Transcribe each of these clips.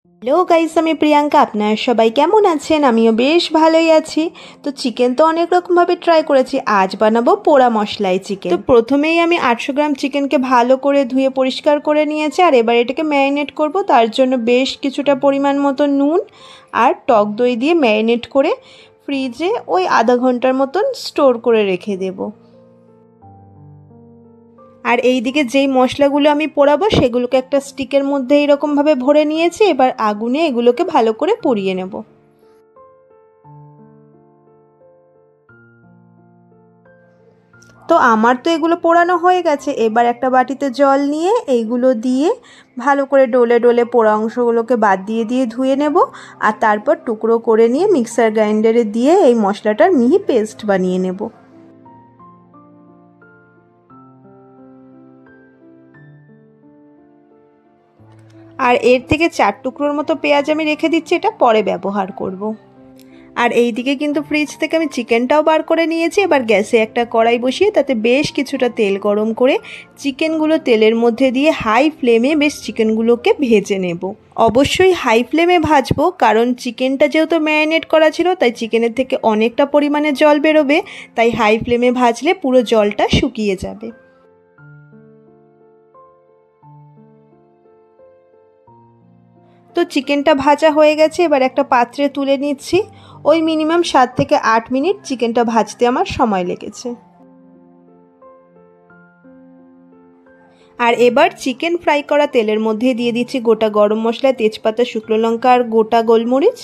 Hello guys, আমি প্রিয়াঙ্কা। আপনারা সবাই কেমন আছেন? আমিও বেশ ভালোই আছি। তো চিকেন তো অনেক রকমভাবে ট্রাই করেছি, আজ বানাবো পোড়া মশলাই চিকেন। তো প্রথমেই আমি 800 গ্রাম চিকেনকে ভালো করে ধুয়ে পরিষ্কার করে নিয়েছি, আর এবার এটাকে ম্যারিনেট করব। তার জন্য বেশ কিছুটা পরিমাণ মতো নুন আর টক দই দিয়ে ম্যারিনেট করে ফ্রিজে ওই আধা ঘন্টার মতন স্টোর করে রেখে দেবো। আর এই দিকে যেই মশলাগুলো আমি পোড়াবো সেগুলোকে একটা স্টিকের মধ্যে এইরকমভাবে ভরে নিয়েছি। এবার আগুনে এগুলোকে ভালো করে পুড়িয়ে নেব। তো আমার তো এগুলো পোড়ানো হয়ে গেছে। এবার একটা বাটিতে জল নিয়ে এইগুলো দিয়ে ভালো করে ডলে ডলে পোড়া অংশগুলোকে বাদ দিয়ে দিয়ে ধুয়ে নেব। আর তারপর টুকরো করে নিয়ে মিক্সার গ্রাইন্ডারে দিয়ে এই মশলাটার মিহি পেস্ট বানিয়ে নেব। আর এর থেকে 4 টুকরোর মতো পেঁয়াজ আমি রেখে দিচ্ছি, এটা পরে ব্যবহার করব। আর এই দিকে কিন্তু ফ্রিজ থেকে আমি চিকেনটাও বার করে নিয়েছি। এবার গ্যাসে একটা কড়াই বসিয়ে তাতে বেশ কিছুটা তেল গরম করে চিকেনগুলো তেলের মধ্যে দিয়ে হাই ফ্লেমে বেশ চিকেনগুলোকে ভেজে নেব। অবশ্যই হাই ফ্লেমে ভাজবো, কারণ চিকেনটা যেহেতু ম্যারিনেট করা ছিল তাই চিকেনের থেকে অনেকটা পরিমাণে জল বেরোবে। তাই হাই ফ্লেমে ভাজলে পুরো জলটা শুকিয়ে যাবে। তো চিকেনটা ভাজা হয়ে গেছে, এবার একটা পাত্রে তুলে নিচ্ছি। ওই মিনিমাম 7 থেকে 8 মিনিট চিকেনটা ভাজতে আমার সময় লেগেছে। আর এবার চিকেন ফ্রাই করা তেলের মধ্যে দিয়ে দিচ্ছি গোটা গরম মশলা, তেজপাতা, শুকনো লঙ্কা আর গোটা গোলমরিচ।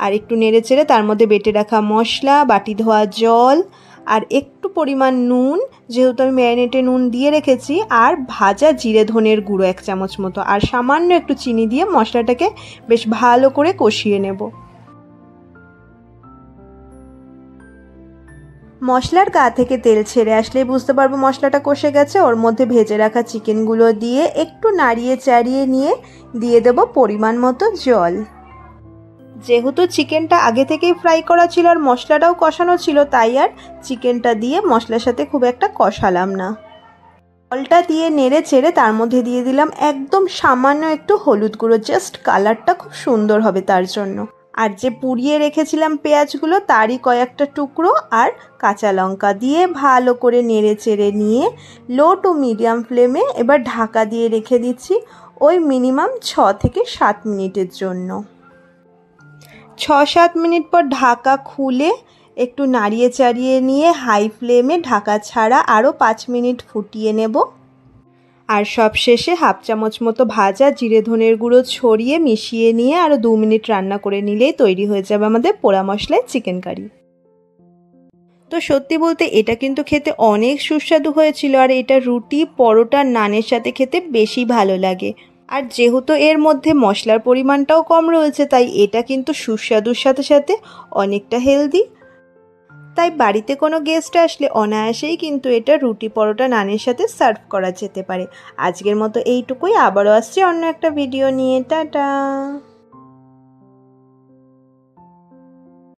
আর একটু নেড়ে চেড়ে তার মধ্যে বেটে রাখা মশলা, বাটি ধোয়া জল আর একটু পরিমাণ নুন, যেহেতু আমি ম্যারিনেটে নুন দিয়ে রেখেছি, আর ভাজা জিরে ধনের গুঁড়ো 1 চামচ মতো, আর সামান্য একটু চিনি দিয়ে মশলাটাকে বেশ ভালো করে কষিয়ে নেব। মশলার গা থেকে তেল ছেড়ে আসলেই বুঝতে পারবো মশলাটা কষে গেছে। ওর মধ্যে ভেজে রাখা চিকেনগুলো দিয়ে একটু নাড়িয়ে চাড়িয়ে নিয়ে দিয়ে দেব পরিমাণ মতো জল। যেহেতু চিকেনটা আগে থেকেই ফ্রাই করা ছিল আর মশলাটাও কষানো ছিল, তাই আর চিকেনটা দিয়ে মশলার সাথে খুব একটা কষালাম না। জলটা দিয়ে নেড়ে চেড়ে তার মধ্যে দিয়ে দিলাম একদম সামান্য একটু হলুদ গুঁড়ো, জাস্ট কালারটা খুব সুন্দর হবে তার জন্য। আর যে পুড়িয়ে রেখেছিলাম পেঁয়াজগুলো তারই কয়েকটা টুকরো আর কাঁচা লঙ্কা দিয়ে ভালো করে নেড়ে চেড়ে নিয়ে লো টু মিডিয়াম ফ্লেমে এবার ঢাকা দিয়ে রেখে দিচ্ছি ওই মিনিমাম 6 থেকে 7 মিনিটের জন্য। 6-7 মিনিট পর ঢাকা খুলে একটু নাড়িয়ে চাড়িয়ে নিয়ে হাই ফ্লেমে ঢাকা ছাড়া আরও 5 মিনিট ফুটিয়ে নেব। আর সব শেষে হাফ চামচ মতো ভাজা জিরে ধনের গুঁড়ো ছড়িয়ে মিশিয়ে নিয়ে আরও 2 মিনিট রান্না করে নিলেই তৈরি হয়ে যাবে আমাদের পোড়া মশলায় চিকেন কারি। তো সত্যি বলতে এটা কিন্তু খেতে অনেক সুস্বাদু হয়েছিল, আর এটা রুটি, পরোটা, নানের সাথে খেতে বেশি ভালো লাগে। আর যেহেতু এর মধ্যে মশলার পরিমাণটাও কম রয়েছে, তাই এটা কিন্তু সুস্বাদুর সাথে সাথে অনেকটা হেলদি। তাই বাড়িতে কোনো গেস্ট আসলে অনায়াসেই কিন্তু এটা রুটি, পরোটা, নানের সাথে সার্ভ করা যেতে পারে। আজকের মতো এইটুকুই, আবারও আসছি অন্য একটা ভিডিও নিয়ে। টাটা।